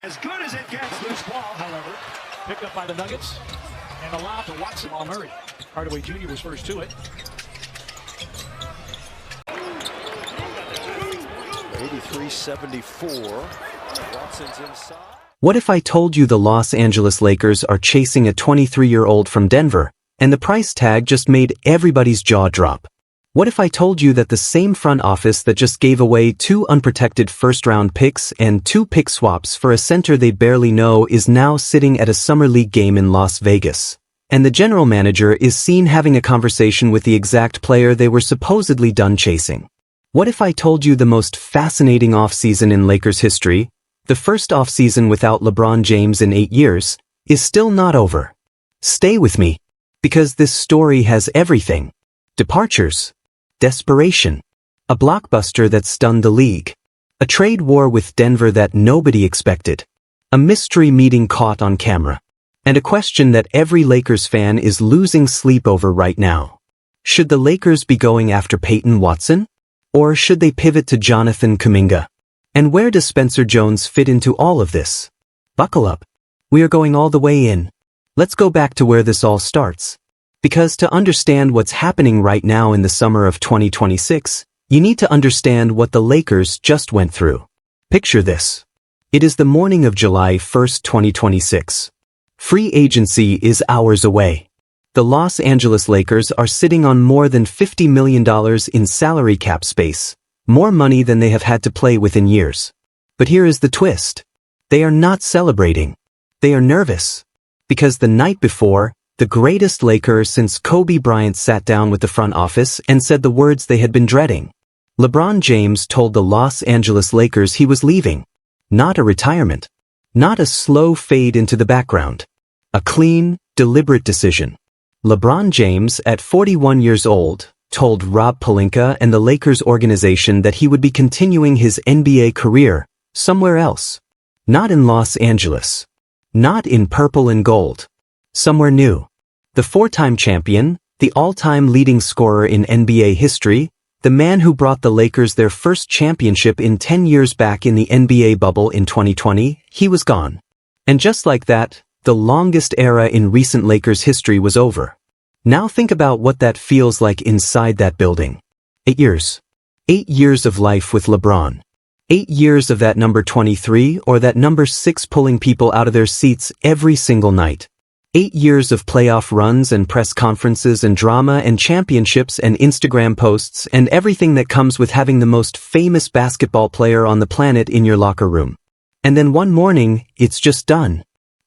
As good as it gets. Loose ball, however, picked up by the Nuggets and allowed to Watson while Murray. Hardaway Jr. was first to it. 83-74. Watson's inside. What if I told you the Los Angeles Lakers are chasing a 23-year-old from Denver, and the price tag just made everybody's jaw drop? What if I told you that the same front office that just gave away 2 unprotected first-round picks and 2 pick swaps for a center they barely know is now sitting at a summer league game in Las Vegas, and the general manager is seen having a conversation with the exact player they were supposedly done chasing? What if I told you the most fascinating offseason in Lakers history, the first offseason without LeBron James in 8 years, is still not over? Stay with me, because this story has everything. Departures, desperation, a blockbuster that stunned the league, a trade war with Denver that nobody expected, a mystery meeting caught on camera, and a question that every Lakers fan is losing sleep over right now. Should the Lakers be going after Peyton Watson? Or should they pivot to Jonathan Kuminga? And where does Spencer Jones fit into all of this? Buckle up. We are going all the way in. Let's go back to where this all starts. Because to understand what's happening right now in the summer of 2026, you need to understand what the Lakers just went through. Picture this. It is the morning of July 1st, 2026. Free agency is hours away. The Los Angeles Lakers are sitting on more than $50 million in salary cap space, more money than they have had to play with in years. But here is the twist. They are not celebrating. They are nervous. Because the night before, the greatest Laker since Kobe Bryant sat down with the front office and said the words they had been dreading. LeBron James told the Los Angeles Lakers he was leaving. Not a retirement. Not a slow fade into the background. A clean, deliberate decision. LeBron James, at 41 years old, told Rob Pelinka and the Lakers organization that he would be continuing his NBA career somewhere else. Not in Los Angeles. Not in purple and gold. Somewhere new. The 4-time champion, the all-time leading scorer in NBA history, the man who brought the Lakers their first championship in 10 years back in the NBA bubble in 2020, he was gone. And just like that, the longest era in recent Lakers history was over. Now think about what that feels like inside that building. 8 years. 8 years of life with LeBron. 8 years of that number 23 or that number 6 pulling people out of their seats every single night. 8 years of playoff runs and press conferences and drama and championships and Instagram posts and everything that comes with having the most famous basketball player on the planet in your locker room. And then one morning, it's just done.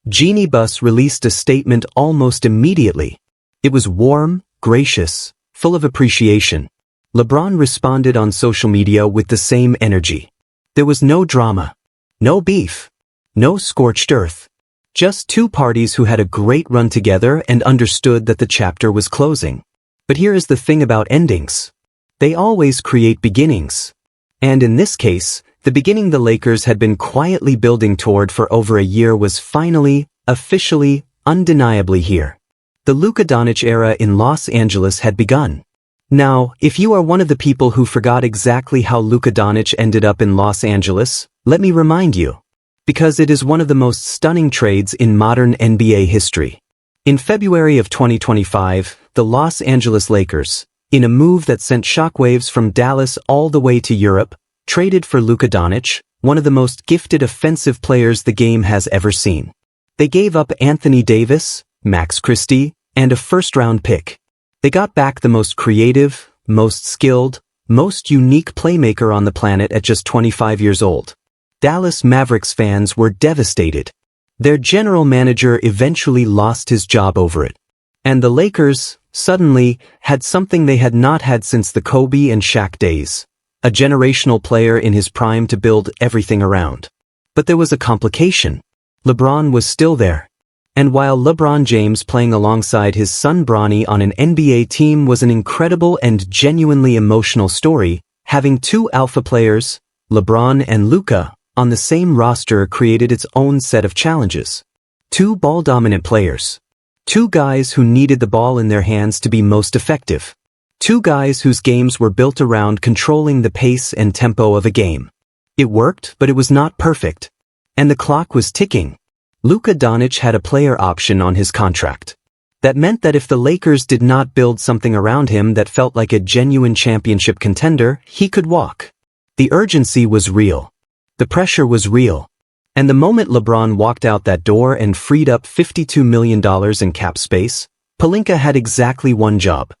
Jeannie Buss released a statement almost immediately. It was warm, gracious, full of appreciation. LeBron responded on social media with the same energy. There was no drama. No beef. No scorched earth. Just 2 parties who had a great run together and understood that the chapter was closing. But here is the thing about endings. They always create beginnings. And in this case, the beginning the Lakers had been quietly building toward for over a year was finally, officially, undeniably here. The Luka Dončić era in Los Angeles had begun. Now, if you are one of the people who forgot exactly how Luka Dončić ended up in Los Angeles, let me remind you. Because it is one of the most stunning trades in modern NBA history. In February of 2025, the Los Angeles Lakers, in a move that sent shockwaves from Dallas all the way to Europe, traded for Luka Dončić, one of the most gifted offensive players the game has ever seen. They gave up Anthony Davis, Max Christie, and a first-round pick. They got back the most creative, most skilled, most unique playmaker on the planet at just 25 years old. Dallas Mavericks fans were devastated. Their general manager eventually lost his job over it. And the Lakers, suddenly, had something they had not had since the Kobe and Shaq days. A generational player in his prime to build everything around. But there was a complication. LeBron was still there. And while LeBron James playing alongside his son Bronny on an NBA team was an incredible and genuinely emotional story, having 2 alpha players, LeBron and Luka, on the same roster created its own set of challenges. 2 ball-dominant players. 2 guys who needed the ball in their hands to be most effective. 2 guys whose games were built around controlling the pace and tempo of a game. It worked, but it was not perfect. And the clock was ticking. Luka Dončić had a player option on his contract. That meant that if the Lakers did not build something around him that felt like a genuine championship contender, he could walk. The urgency was real. The pressure was real. And the moment LeBron walked out that door and freed up $52 million in cap space, Pelinka had exactly one job.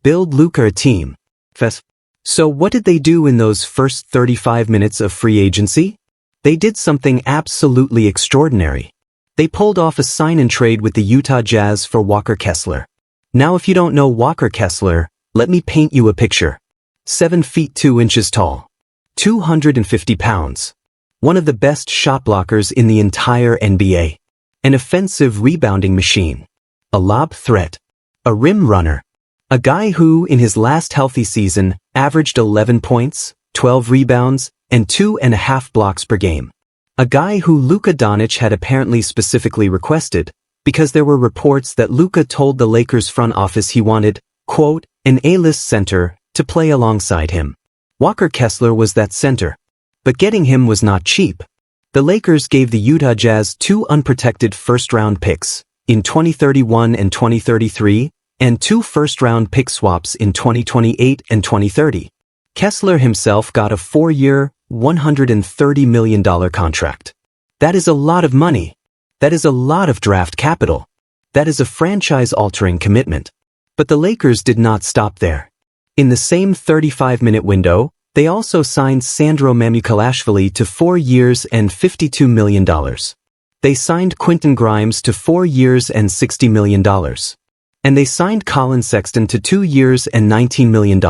Build Luka a team. So what did they do in those first 35 minutes of free agency? They did something absolutely extraordinary. They pulled off a sign-and-trade with the Utah Jazz for Walker Kessler. Now if you don't know Walker Kessler, let me paint you a picture. 7 feet 2 inches tall. 250 pounds. One of the best shot blockers in the entire NBA. An offensive rebounding machine. A lob threat. A rim runner. A guy who, in his last healthy season, averaged 11 points, 12 rebounds, and 2.5 blocks per game. A guy who Luka Dončić had apparently specifically requested, because there were reports that Luka told the Lakers front office he wanted, quote, an A-list center to play alongside him. Walker Kessler was that center. But getting him was not cheap. The Lakers gave the Utah Jazz 2 unprotected first-round picks, in 2031 and 2033, and 2 first-round pick swaps in 2028 and 2030. Kessler himself got a 4-year, $130 million contract. That is a lot of money. That is a lot of draft capital. That is a franchise-altering commitment. But the Lakers did not stop there. In the same 35-minute window, they also signed Sandro Mamukelashvili to 4 years and $52 million. They signed Quentin Grimes to 4 years and $60 million. And they signed Colin Sexton to 2 years and $19 million.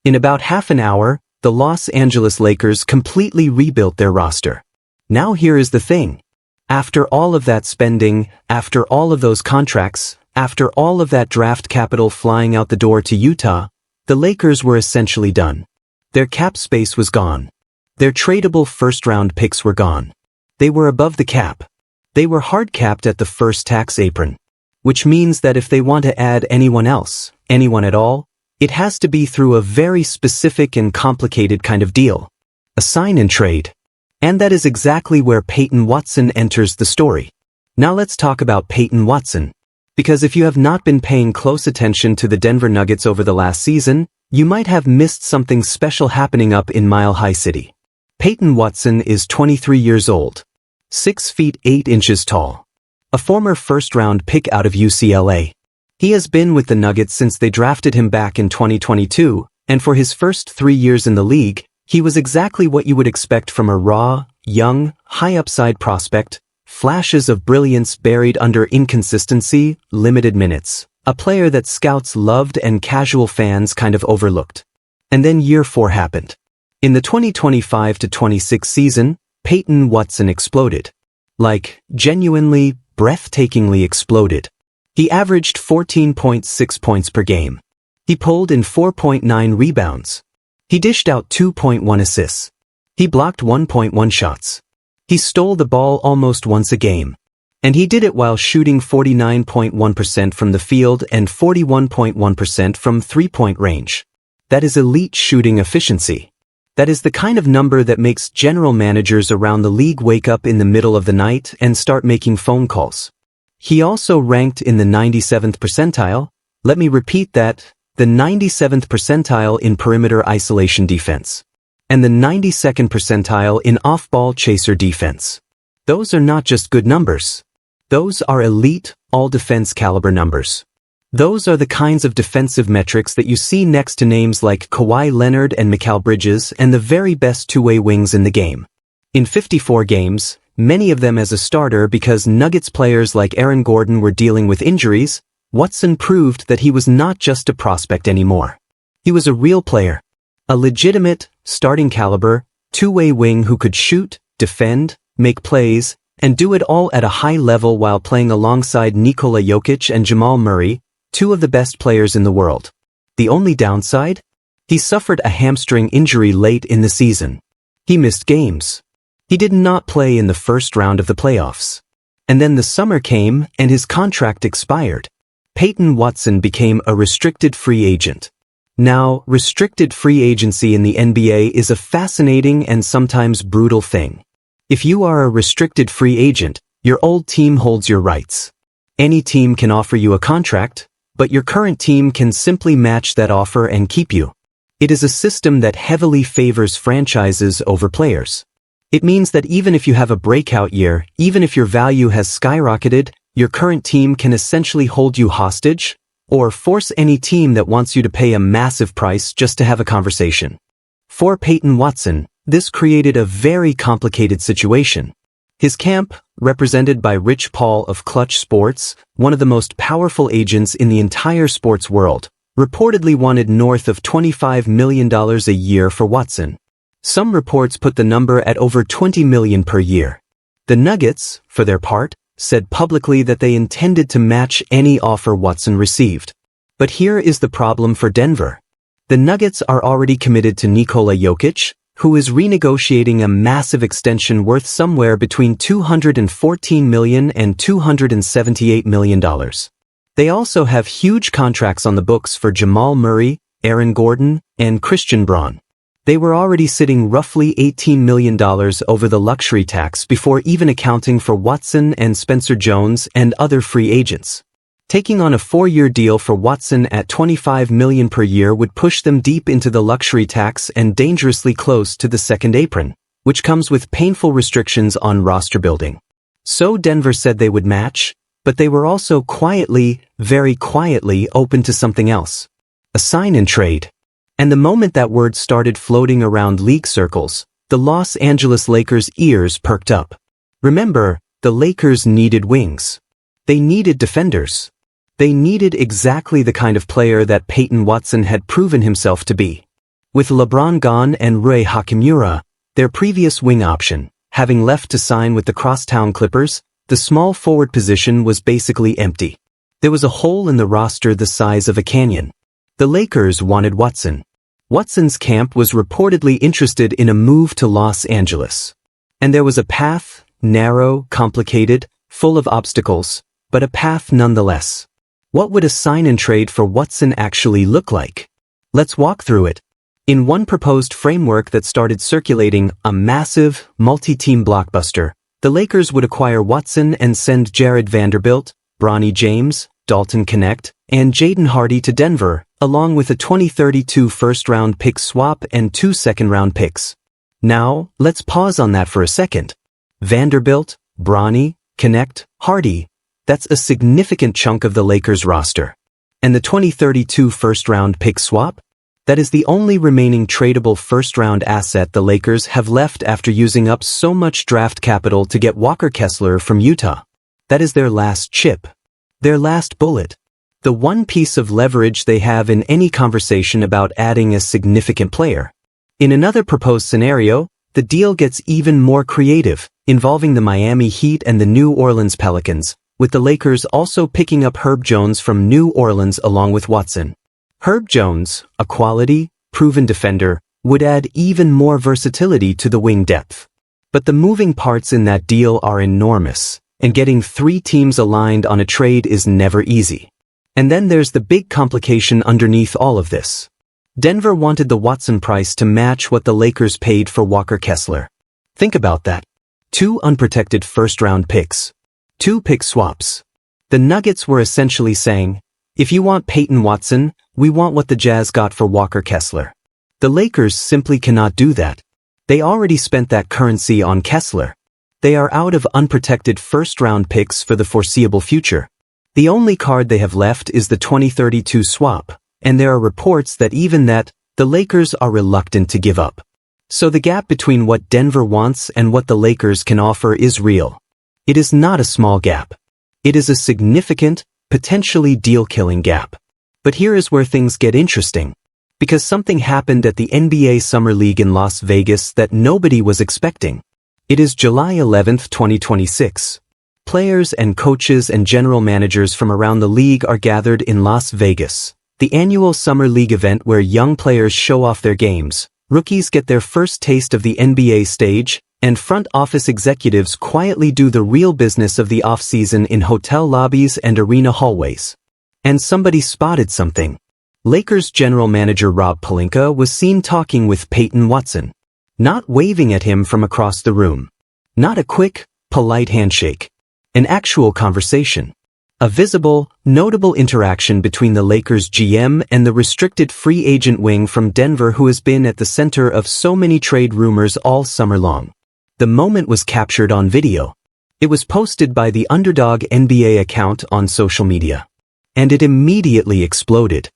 In about half an hour, the Los Angeles Lakers completely rebuilt their roster. Now here is the thing. After all of that spending, after all of those contracts, after all of that draft capital flying out the door to Utah, the Lakers were essentially done. Their cap space was gone. Their tradable first-round picks were gone. They were above the cap. They were hard-capped at the first tax apron. Which means that if they want to add anyone else, anyone at all, it has to be through a very specific and complicated kind of deal. A sign-and-trade. And that is exactly where Peyton Watson enters the story. Now let's talk about Peyton Watson. Because if you have not been paying close attention to the Denver Nuggets over the last season, you might have missed something special happening up in Mile High City. Peyton Watson is 23 years old. 6 feet 8 inches tall. A former first-round pick out of UCLA. He has been with the Nuggets since they drafted him back in 2022, and for his first 3 years in the league, he was exactly what you would expect from a raw, young, high-upside prospect, flashes of brilliance buried under inconsistency, limited minutes, a player that scouts loved and casual fans kind of overlooked. And then year 4 happened. In the 2025-26 season, Peyton Watson exploded. Like, genuinely, breathtakingly exploded. He averaged 14.6 points per game. He pulled in 4.9 rebounds. He dished out 2.1 assists. He blocked 1.1 shots. He stole the ball almost once a game. And he did it while shooting 49.1% from the field and 41.1% from three-point range. That is elite shooting efficiency. That is the kind of number that makes general managers around the league wake up in the middle of the night and start making phone calls. He also ranked in the 97th percentile, let me repeat that, the 97th percentile in perimeter isolation defense. And the 92nd percentile in off-ball chaser defense. Those are not just good numbers. Those are elite, all-defense caliber numbers. Those are the kinds of defensive metrics that you see next to names like Kawhi Leonard and Mikal Bridges and the very best two-way wings in the game. In 54 games, many of them as a starter because Nuggets players like Aaron Gordon were dealing with injuries, Watson proved that he was not just a prospect anymore. He was a real player. A legitimate, starting caliber, two-way wing who could shoot, defend, make plays, and do it all at a high level while playing alongside Nikola Jokic and Jamal Murray, two of the best players in the world. The only downside? He suffered a hamstring injury late in the season. He missed games. He did not play in the first round of the playoffs. And then the summer came and his contract expired. Peyton Watson became a restricted free agent. Now, restricted free agency in the NBA is a fascinating and sometimes brutal thing. If you are a restricted free agent, your old team holds your rights. Any team can offer you a contract, but your current team can simply match that offer and keep you. It is a system that heavily favors franchises over players. It means that even if you have a breakout year, even if your value has skyrocketed, your current team can essentially hold you hostage, or force any team that wants you to pay a massive price just to have a conversation. For Peyton Watson, this created a very complicated situation. His camp, represented by Rich Paul of Clutch Sports, one of the most powerful agents in the entire sports world, reportedly wanted north of $25 million a year for Watson. Some reports put the number at over $20 million per year. The Nuggets, for their part, said publicly that they intended to match any offer Watson received. But here is the problem for Denver. The Nuggets are already committed to Nikola Jokic, who is renegotiating a massive extension worth somewhere between $214 million and $278 million. They also have huge contracts on the books for Jamal Murray, Aaron Gordon, and Christian Braun. They were already sitting roughly $18 million over the luxury tax before even accounting for Watson and Spencer Jones and other free agents. Taking on a 4-year deal for Watson at $25 million per year would push them deep into the luxury tax and dangerously close to the second apron, which comes with painful restrictions on roster building. So Denver said they would match, but they were also quietly, very quietly open to something else. A sign and trade. And the moment that word started floating around league circles, the Los Angeles Lakers' ears perked up. Remember, the Lakers needed wings. They needed defenders. They needed exactly the kind of player that Peyton Watson had proven himself to be. With LeBron gone and Rui Hachimura, their previous wing option, having left to sign with the Crosstown Clippers, the small forward position was basically empty. There was a hole in the roster the size of a canyon. The Lakers wanted Watson. Watson's camp was reportedly interested in a move to Los Angeles. And there was a path, narrow, complicated, full of obstacles, but a path nonetheless. What would a sign and trade for Watson actually look like? Let's walk through it. In one proposed framework that started circulating, a massive, multi-team blockbuster, the Lakers would acquire Watson and send Jared Vanderbilt, Bronny James, Dalton Knecht, and Jaden Hardy to Denver, along with a 2032 first-round pick swap and 2 second-round picks. Now, let's pause on that for a second. Vanderbilt, Bronny, Knecht, Hardy, that's a significant chunk of the Lakers roster. And the 2032 first-round pick swap? That is the only remaining tradable first-round asset the Lakers have left after using up so much draft capital to get Walker Kessler from Utah. That is their last chip. Their last bullet. The one piece of leverage they have in any conversation about adding a significant player. In another proposed scenario, the deal gets even more creative, involving the Miami Heat and the New Orleans Pelicans, with the Lakers also picking up Herb Jones from New Orleans along with Watson. Herb Jones, a quality, proven defender, would add even more versatility to the wing depth. But the moving parts in that deal are enormous, and getting 3 teams aligned on a trade is never easy. And then there's the big complication underneath all of this. Denver wanted the Watson price to match what the Lakers paid for Walker Kessler. Think about that. 2 unprotected first-round picks. 2 pick swaps. The Nuggets were essentially saying, if you want Peyton Watson, we want what the Jazz got for Walker Kessler. The Lakers simply cannot do that. They already spent that currency on Kessler. They are out of unprotected first-round picks for the foreseeable future. The only card they have left is the 2032 swap, and there are reports that even that, the Lakers are reluctant to give up. So the gap between what Denver wants and what the Lakers can offer is real. It is not a small gap. It is a significant, potentially deal-killing gap. But here is where things get interesting. Because something happened at the NBA Summer League in Las Vegas that nobody was expecting. It is July 11, 2026. Players and coaches and general managers from around the league are gathered in Las Vegas, the annual Summer League event where young players show off their games, rookies get their first taste of the NBA stage, and front office executives quietly do the real business of the offseason in hotel lobbies and arena hallways. And somebody spotted something. Lakers general manager Rob Pelinka was seen talking with Peyton Watson, not waving at him from across the room. Not a quick, polite handshake. An actual conversation. A visible, notable interaction between the Lakers GM and the restricted free agent wing from Denver who has been at the center of so many trade rumors all summer long. The moment was captured on video. It was posted by the Underdog NBA account on social media. And it immediately exploded.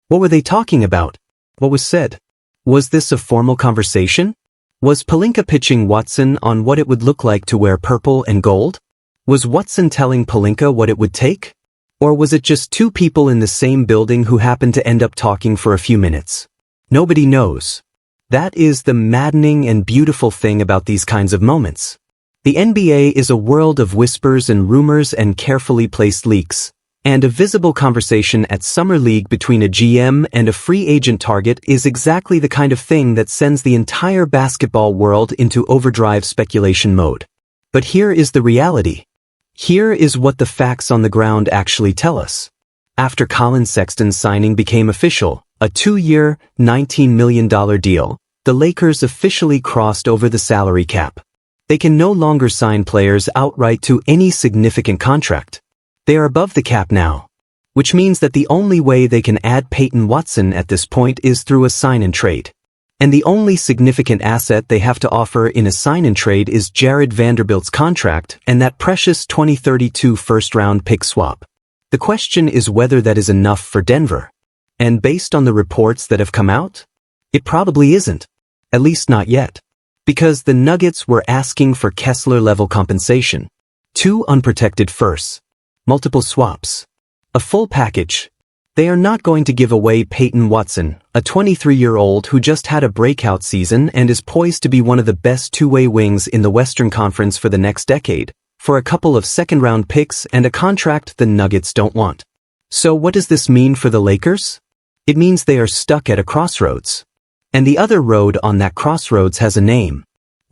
What were they talking about? What was said? Was this a formal conversation? Was Pelinka pitching Watson on what it would look like to wear purple and gold? Was Watson telling Pelinka what it would take? Or was it just two people in the same building who happened to end up talking for a few minutes? Nobody knows. That is the maddening and beautiful thing about these kinds of moments. The NBA is a world of whispers and rumors and carefully placed leaks. And a visible conversation at Summer League between a GM and a free agent target is exactly the kind of thing that sends the entire basketball world into overdrive speculation mode. But here is the reality. Here is what the facts on the ground actually tell us. After Colin Sexton's signing became official, a 2-year, $19 million deal, the Lakers officially crossed over the salary cap. They can no longer sign players outright to any significant contract. They are above the cap now, which means that the only way they can add Peyton Watson at this point is through a sign-and-trade. And the only significant asset they have to offer in a sign-and-trade is Jared Vanderbilt's contract and that precious 2032 first-round pick swap. The question is whether that is enough for Denver. And based on the reports that have come out, it probably isn't. At least not yet. Because the Nuggets were asking for Kessler-level compensation. 2 unprotected firsts. Multiple swaps. A full package. They are not going to give away Peyton Watson, a 23-year-old who just had a breakout season and is poised to be one of the best two-way wings in the Western Conference for the next decade, for a couple of second-round picks and a contract the Nuggets don't want. So what does this mean for the Lakers? It means they are stuck at a crossroads. And the other road on that crossroads has a name.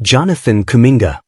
Jonathan Kuminga.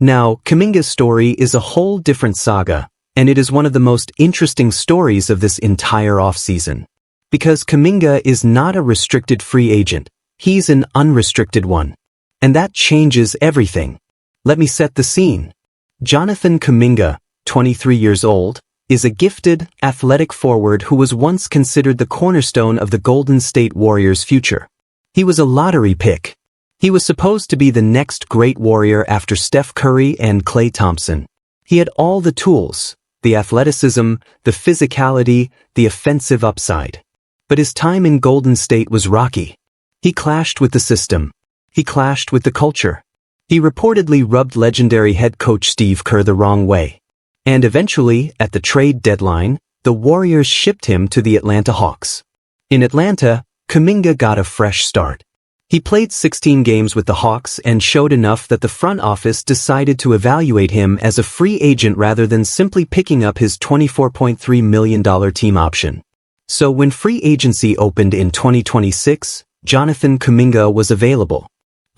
Now, Kuminga's story is a whole different saga, and it is one of the most interesting stories of this entire offseason. Because Kuminga is not a restricted free agent, he's an unrestricted one. And that changes everything. Let me set the scene. Jonathan Kuminga, 23 years old, is a gifted, athletic forward who was once considered the cornerstone of the Golden State Warriors' future. He was a lottery pick. He was supposed to be the next great Warrior after Steph Curry and Klay Thompson. He had all the tools. The athleticism, the physicality, the offensive upside. But his time in Golden State was rocky. He clashed with the system. He clashed with the culture. He reportedly rubbed legendary head coach Steve Kerr the wrong way. And eventually, at the trade deadline, the Warriors shipped him to the Atlanta Hawks. In Atlanta, Kuminga got a fresh start. He played 16 games with the Hawks and showed enough that the front office decided to evaluate him as a free agent rather than simply picking up his $24.3 million team option. So when free agency opened in 2026, Jonathan Kuminga was available.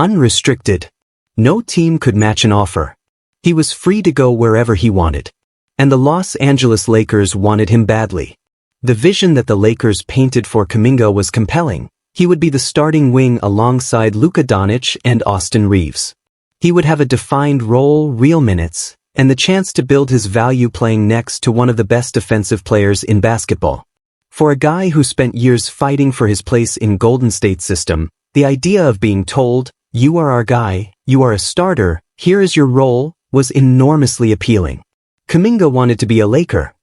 Unrestricted. No team could match an offer. He was free to go wherever he wanted. And the Los Angeles Lakers wanted him badly. The vision that the Lakers painted for Kuminga was compelling. He would be the starting wing alongside Luka Dončić and Austin Reeves. He would have a defined role, real minutes, and the chance to build his value playing next to one of the best defensive players in basketball. For a guy who spent years fighting for his place in Golden State's system, the idea of being told, "You are our guy, you are a starter, here is your role," was enormously appealing. Kuminga wanted to be a Laker.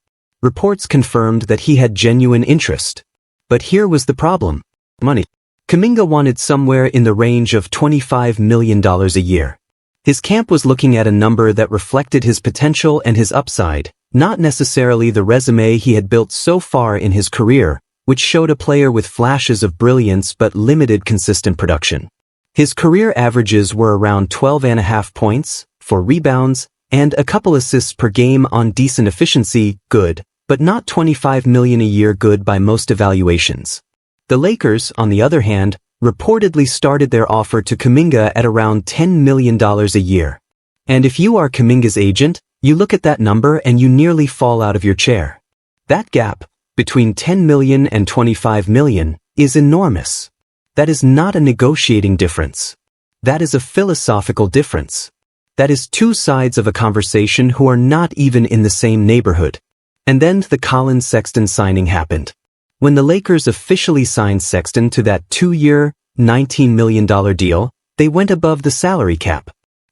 Reports confirmed that he had genuine interest. But here was the problem. Money. Kuminga wanted somewhere in the range of $25 million a year. His camp was looking at a number that reflected his potential and his upside, not necessarily the resume he had built so far in his career, which showed a player with flashes of brilliance but limited consistent production. His career averages were around 12.5 points, 4 rebounds, and a couple assists per game on decent efficiency, good, but not $25 million a year good by most evaluations. The Lakers, on the other hand, reportedly started their offer to Kuminga at around $10 million a year. And if you are Kuminga's agent, you look at that number and you nearly fall out of your chair. That gap, between $10 million and $25 million, is enormous. That is not a negotiating difference. That is a philosophical difference. That is two sides of a conversation who are not even in the same neighborhood. And then the Collin Sexton signing happened. When the Lakers officially signed Sexton to that 2-year, $19 million deal, they went above the salary cap.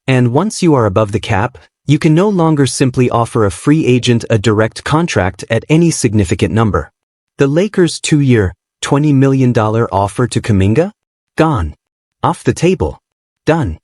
And once you are above the cap, you can no longer simply offer a free agent a direct contract at any significant number. The Lakers' 2-year, $20 million offer to Kuminga? Gone. Off the table. Done.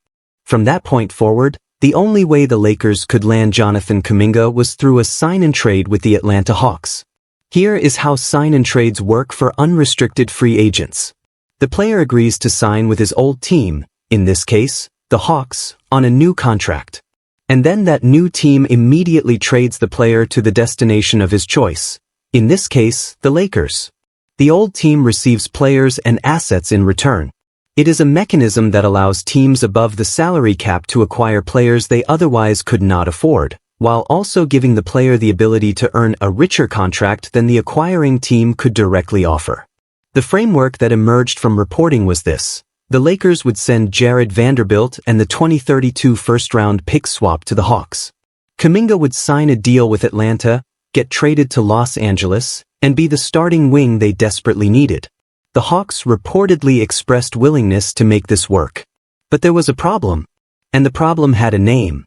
From that point forward, the only way the Lakers could land Jonathan Kuminga was through a sign-and-trade with the Atlanta Hawks. Here is how sign-and-trades work for unrestricted free agents. The player agrees to sign with his old team, in this case, the Hawks, on a new contract. And then that new team immediately trades the player to the destination of his choice, in this case, the Lakers. The old team receives players and assets in return. It is a mechanism that allows teams above the salary cap to acquire players they otherwise could not afford, while also giving the player the ability to earn a richer contract than the acquiring team could directly offer. The framework that emerged from reporting was this. The Lakers would send Jared Vanderbilt and the 2032 first-round pick swap to the Hawks. Kuminga would sign a deal with Atlanta, get traded to Los Angeles, and be the starting wing they desperately needed. The Hawks reportedly expressed willingness to make this work. But there was a problem. And the problem had a name.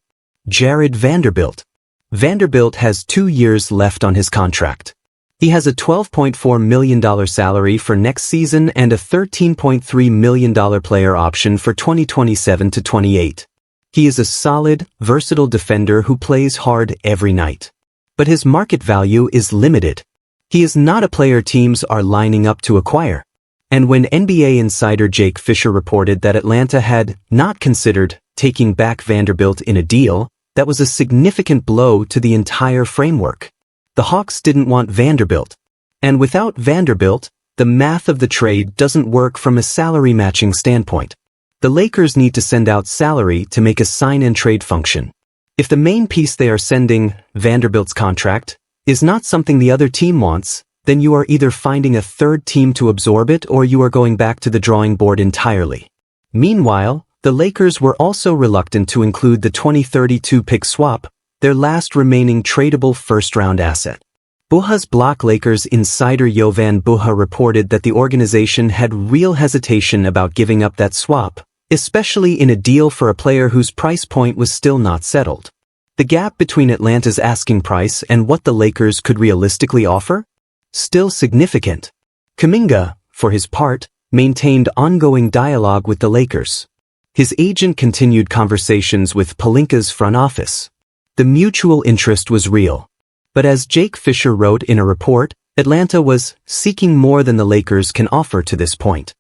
Jared Vanderbilt. Vanderbilt has 2 years left on his contract. He has a $12.4 million salary for next season and a $13.3 million player option for 2027 to 28. He is a solid, versatile defender who plays hard every night. But his market value is limited. He is not a player teams are lining up to acquire. And when NBA insider Jake Fisher reported that Atlanta had not considered taking back Vanderbilt in a deal, that was a significant blow to the entire framework. The Hawks didn't want Vanderbilt. And without Vanderbilt, the math of the trade doesn't work from a salary matching standpoint. The Lakers need to send out salary to make a sign-and-trade function. If the main piece they are sending, Vanderbilt's contract, is not something the other team wants, then you are either finding a third team to absorb it or you are going back to the drawing board entirely. Meanwhile, the Lakers were also reluctant to include the 2032 pick swap, their last remaining tradable first-round asset. Buha's Block Lakers insider Jovan Buha reported that the organization had real hesitation about giving up that swap, especially in a deal for a player whose price point was still not settled. The gap between Atlanta's asking price and what the Lakers could realistically offer? Still significant. Kuminga, for his part, maintained ongoing dialogue with the Lakers. His agent continued conversations with Pelinka's front office. The mutual interest was real. But as Jake Fisher wrote in a report, Atlanta was seeking more than the Lakers can offer to this point.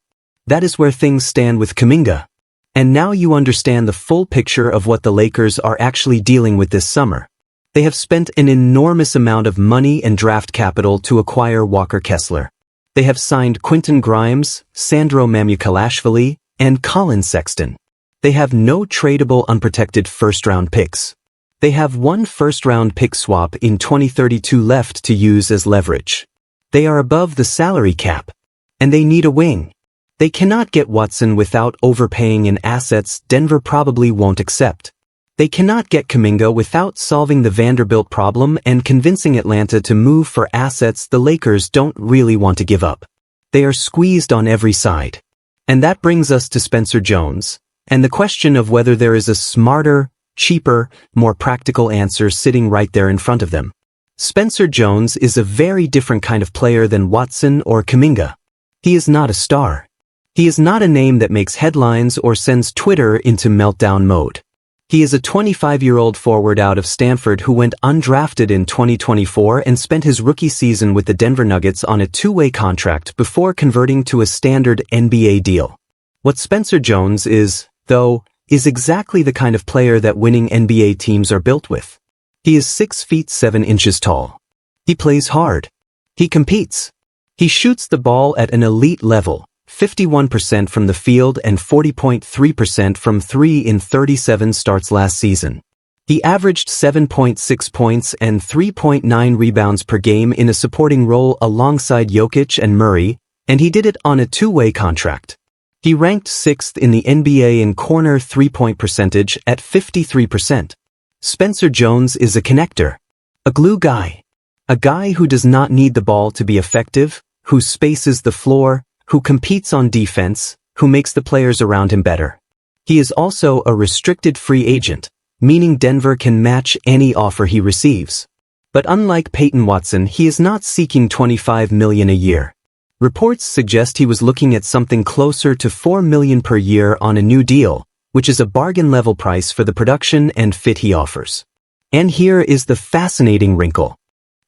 That is where things stand with Kuminga. And now you understand the full picture of what the Lakers are actually dealing with this summer. They have spent an enormous amount of money and draft capital to acquire Walker Kessler. They have signed Quentin Grimes, Sandro Mamukelashvili, and Collin Sexton. They have no tradable unprotected first-round picks. They have one first-round pick swap in 2032 left to use as leverage. They are above the salary cap. And they need a wing. They cannot get Watson without overpaying in assets Denver probably won't accept. They cannot get Kuminga without solving the Vanderbilt problem and convincing Atlanta to move for assets the Lakers don't really want to give up. They are squeezed on every side. And that brings us to Spencer Jones, and the question of whether there is a smarter, cheaper, more practical answer sitting right there in front of them. Spencer Jones is a very different kind of player than Watson or Kuminga. He is not a star. He is not a name that makes headlines or sends Twitter into meltdown mode. He is a 25-year-old forward out of Stanford who went undrafted in 2024 and spent his rookie season with the Denver Nuggets on a two-way contract before converting to a standard NBA deal. What Spencer Jones is, though, is exactly the kind of player that winning NBA teams are built with. He is 6 feet 7 inches tall. He plays hard. He competes. He shoots the ball at an elite level. 51% from the field and 40.3% from 3 in 37 starts last season. He averaged 7.6 points and 3.9 rebounds per game in a supporting role alongside Jokic and Murray, and he did it on a two-way contract. He ranked 6th in the NBA in corner three-point percentage at 53%. Spencer Jones is a connector. A glue guy. A guy who does not need the ball to be effective, who spaces the floor, who competes on defense, who makes the players around him better. He is also a restricted free agent, meaning Denver can match any offer he receives. But unlike Peyton Watson, he is not seeking $25 million a year. Reports suggest he was looking at something closer to $4 million per year on a new deal, which is a bargain-level price for the production and fit he offers. And here is the fascinating wrinkle.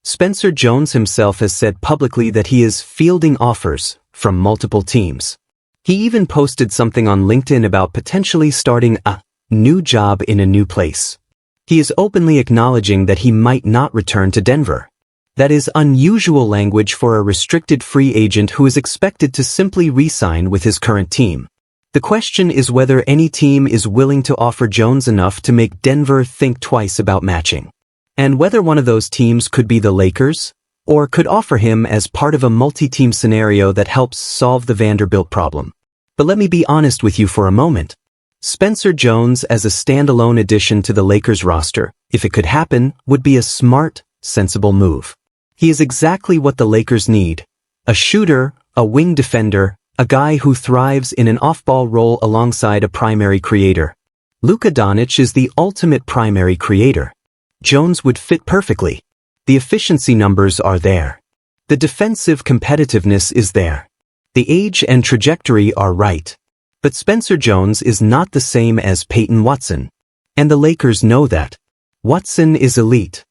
Spencer Jones himself has said publicly that he is fielding offers from multiple teams. He even posted something on LinkedIn about potentially starting a new job in a new place. He is openly acknowledging that he might not return to Denver. That is unusual language for a restricted free agent who is expected to simply re-sign with his current team. The question is whether any team is willing to offer Jones enough to make Denver think twice about matching. And whether one of those teams could be the Lakers, or could offer him as part of a multi-team scenario that helps solve the Vanderbilt problem. But let me be honest with you for a moment. Spencer Jones as a standalone addition to the Lakers roster, if it could happen, would be a smart, sensible move. He is exactly what the Lakers need. A shooter, a wing defender, a guy who thrives in an off-ball role alongside a primary creator. Luka Dončić is the ultimate primary creator. Jones would fit perfectly. The efficiency numbers are there. The defensive competitiveness is there. The age and trajectory are right. But Spencer Jones is not the same as Peyton Watson. And the Lakers know that. Watson is elite.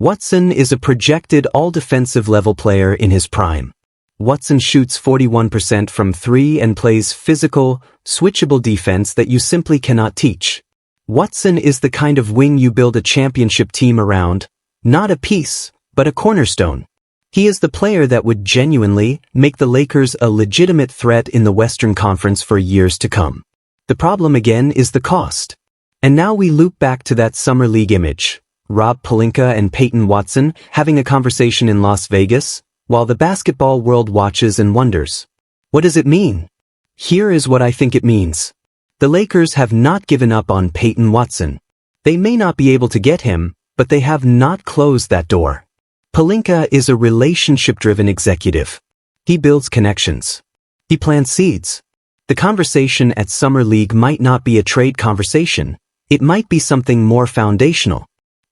Watson is a projected all-defensive level player in his prime. Watson shoots 41% from 3 and plays physical, switchable defense that you simply cannot teach. Watson is the kind of wing you build a championship team around, not a piece, but a cornerstone. He is the player that would genuinely make the Lakers a legitimate threat in the Western Conference for years to come. The problem again is the cost. And now we loop back to that summer league image. Rob Pelinka and Peyton Watson having a conversation in Las Vegas, while the basketball world watches and wonders. What does it mean? Here is what I think it means. The Lakers have not given up on Peyton Watson. They may not be able to get him, but they have not closed that door. Pelinka is a relationship-driven executive. He builds connections. He plants seeds. The conversation at Summer League might not be a trade conversation. It might be something more foundational.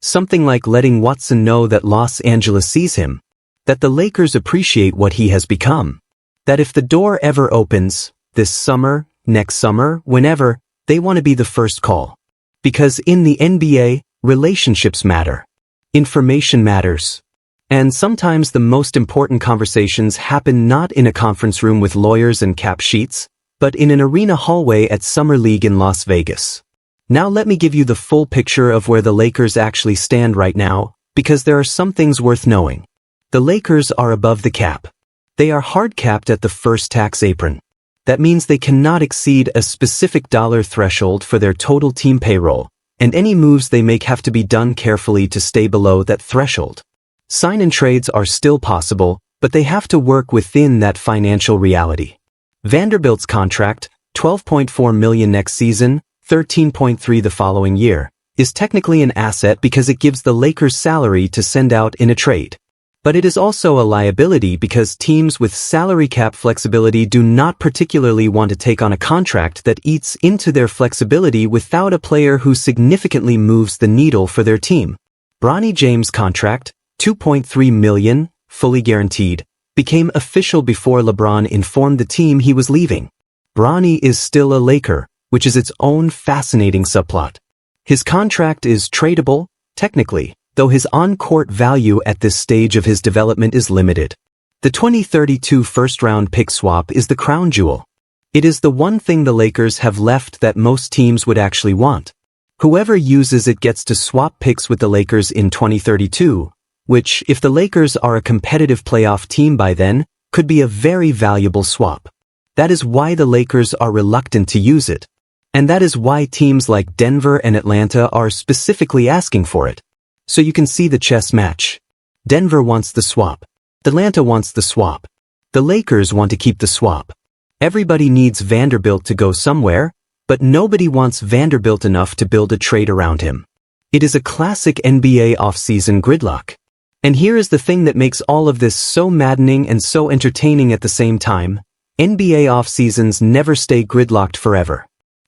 Something like letting Watson know that Los Angeles sees him. That the Lakers appreciate what he has become. That if the door ever opens, this summer, next summer, whenever, they want to be the first call. Because in the NBA, relationships matter. Information matters. And sometimes the most important conversations happen not in a conference room with lawyers and cap sheets, but in an arena hallway at Summer League in Las Vegas. Now let me give you the full picture of where the Lakers actually stand right now, because there are some things worth knowing. The Lakers are above the cap. They are hard capped at the first tax apron. That means they cannot exceed a specific dollar threshold for their total team payroll, and any moves they make have to be done carefully to stay below that threshold. Sign-and trades are still possible, but they have to work within that financial reality. Vanderbilt's contract, $12.4 million next season, $13.3 the following year, is technically an asset because it gives the Lakers salary to send out in a trade. But it is also a liability because teams with salary cap flexibility do not particularly want to take on a contract that eats into their flexibility without a player who significantly moves the needle for their team. LeBron James' contract, $2.3 million, fully guaranteed, became official before LeBron informed the team he was leaving. Bronny is still a Laker, which is its own fascinating subplot. His contract is tradable, technically, though his on-court value at this stage of his development is limited. The 2032 first-round pick swap is the crown jewel. It is the one thing the Lakers have left that most teams would actually want. Whoever uses it gets to swap picks with the Lakers in 2032, which, if the Lakers are a competitive playoff team by then, could be a very valuable swap. That is why the Lakers are reluctant to use it. And that is why teams like Denver and Atlanta are specifically asking for it. So you can see the chess match. Denver wants the swap. Atlanta wants the swap. The Lakers want to keep the swap. Everybody needs Vanderbilt to go somewhere, but nobody wants Vanderbilt enough to build a trade around him. It is a classic NBA offseason gridlock. And here is the thing that makes all of this so maddening and so entertaining at the same time. NBA offseasons never stay gridlocked forever.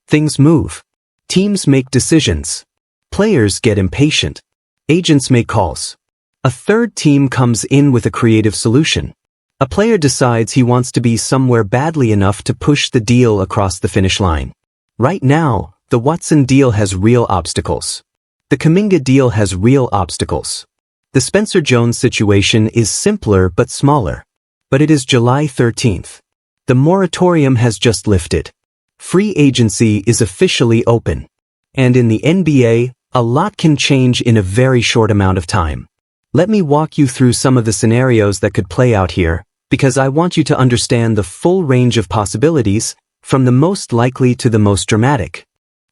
Things move. Teams make decisions. Players get impatient. Agents make calls. A third team comes in with a creative solution. A player decides he wants to be somewhere badly enough to push the deal across the finish line. Right now, the Watson deal has real obstacles. The Kuminga deal has real obstacles. The Spencer Jones situation is simpler but smaller. But it is July 13th. The moratorium has just lifted. Free agency is officially open. And in the NBA, a lot can change in a very short amount of time. Let me walk you through some of the scenarios that could play out here, because I want you to understand the full range of possibilities, from the most likely to the most dramatic.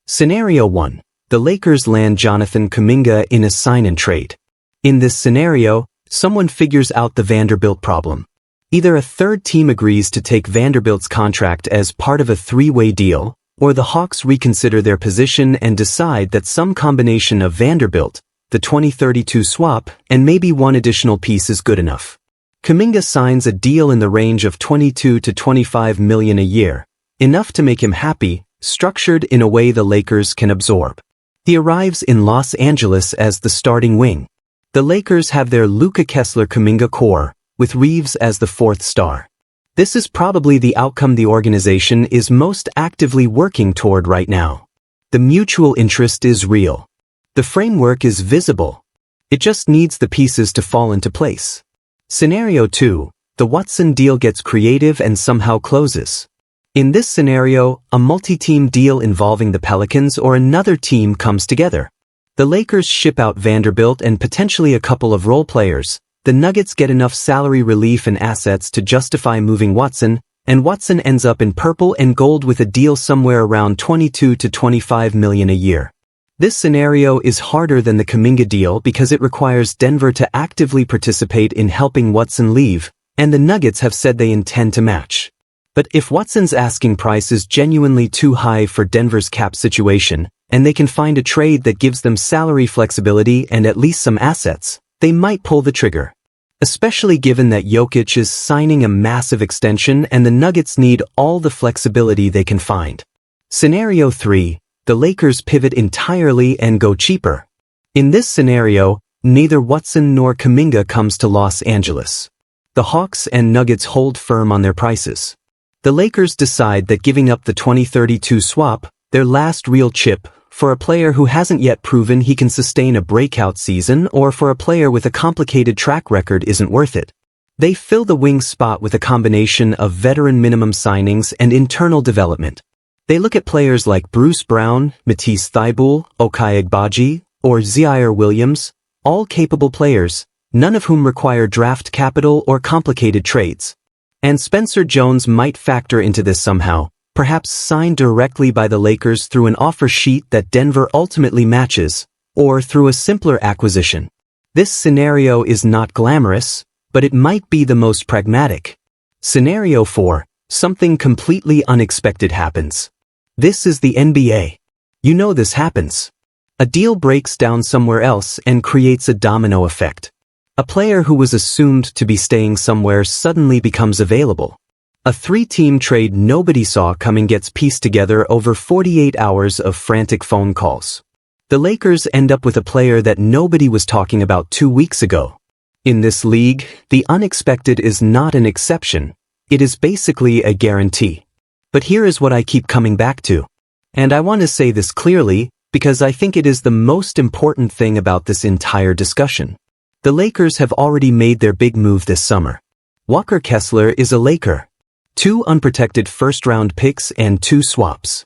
Scenario 1. The Lakers land Jonathan Kuminga in a sign-and-trade. In this scenario, someone figures out the Vanderbilt problem. Either a third team agrees to take Vanderbilt's contract as part of a three-way deal, or the Hawks reconsider their position and decide that some combination of Vanderbilt, the 2032 swap, and maybe one additional piece is good enough. Kuminga signs a deal in the range of $22 to $25 million a year, enough to make him happy, structured in a way the Lakers can absorb. He arrives in Los Angeles as the starting wing. The Lakers have their Luka Kuminga core, with Reeves as the fourth star. This is probably the outcome the organization is most actively working toward right now. The mutual interest is real. The framework is visible. It just needs the pieces to fall into place. Scenario 2. The Watson deal gets creative and somehow closes. In this scenario, a multi-team deal involving the Pelicans or another team comes together. The Lakers ship out Vanderbilt and potentially a couple of role players. The Nuggets get enough salary relief and assets to justify moving Watson, and Watson ends up in purple and gold with a deal somewhere around $22 to $25 million a year. This scenario is harder than the Kuminga deal because it requires Denver to actively participate in helping Watson leave, and the Nuggets have said they intend to match. But if Watson's asking price is genuinely too high for Denver's cap situation, and they can find a trade that gives them salary flexibility and at least some assets, they might pull the trigger. Especially given that Jokic is signing a massive extension and the Nuggets need all the flexibility they can find. Scenario 3. The Lakers pivot entirely and go cheaper. In this scenario, neither Watson nor Kuminga comes to Los Angeles. The Hawks and Nuggets hold firm on their prices. The Lakers decide that giving up the 2032 swap, their last real chip, for a player who hasn't yet proven he can sustain a breakout season or for a player with a complicated track record isn't worth it. They fill the wing spot with a combination of veteran minimum signings and internal development. They look at players like Bruce Brown, Matisse Thybulle, Ochai Agbaji, or Zaire Williams, all capable players, none of whom require draft capital or complicated trades. And Spencer Jones might factor into this somehow, perhaps signed directly by the Lakers through an offer sheet that Denver ultimately matches, or through a simpler acquisition. This scenario is not glamorous, but it might be the most pragmatic. Scenario 4. Something completely unexpected happens. This is the NBA. You know this happens. A deal breaks down somewhere else and creates a domino effect. A player who was assumed to be staying somewhere suddenly becomes available. A three-team trade nobody saw coming gets pieced together over 48 hours of frantic phone calls. The Lakers end up with a player that nobody was talking about 2 weeks ago. In this league, the unexpected is not an exception. It is basically a guarantee. But here is what I keep coming back to. And I want to say this clearly, because I think it is the most important thing about this entire discussion. The Lakers have already made their big move this summer. Walker Kessler is a Laker. 2 unprotected first-round picks and 2 swaps.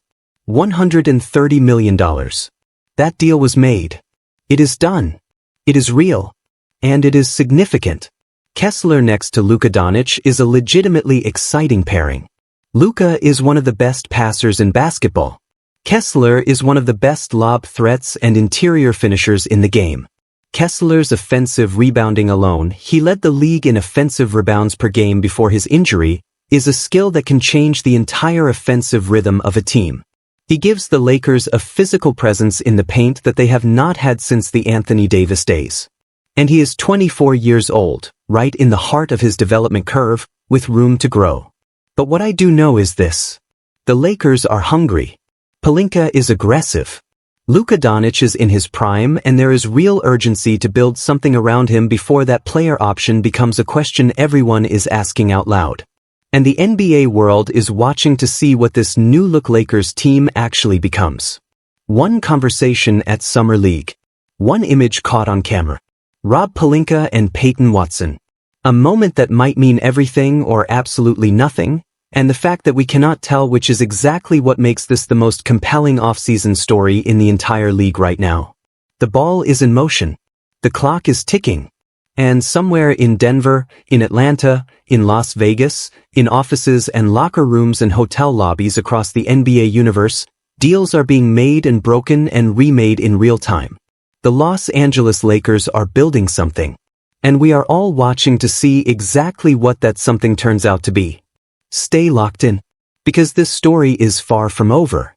$130 million. That deal was made. It is done. It is real. And it is significant. Kessler next to Luka Dončić is a legitimately exciting pairing. Luka is one of the best passers in basketball. Kessler is one of the best lob threats and interior finishers in the game. Kessler's offensive rebounding alone, he led the league in offensive rebounds per game before his injury, is a skill that can change the entire offensive rhythm of a team. He gives the Lakers a physical presence in the paint that they have not had since the Anthony Davis days. And he is 24 years old, right in the heart of his development curve, with room to grow. But what I do know is this. The Lakers are hungry. Pelinka is aggressive. Luka Dončić is in his prime, and there is real urgency to build something around him before that player option becomes a question everyone is asking out loud. And the NBA world is watching to see what this new-look Lakers team actually becomes. One conversation at Summer League. One image caught on camera. Rob Pelinka and Peyton Watson. A moment that might mean everything or absolutely nothing, and the fact that we cannot tell which is exactly what makes this the most compelling offseason story in the entire league right now. The ball is in motion. The clock is ticking. And somewhere in Denver, in Atlanta, in Las Vegas, in offices and locker rooms and hotel lobbies across the NBA universe, deals are being made and broken and remade in real time. The Los Angeles Lakers are building something. And we are all watching to see exactly what that something turns out to be. Stay locked in, because this story is far from over.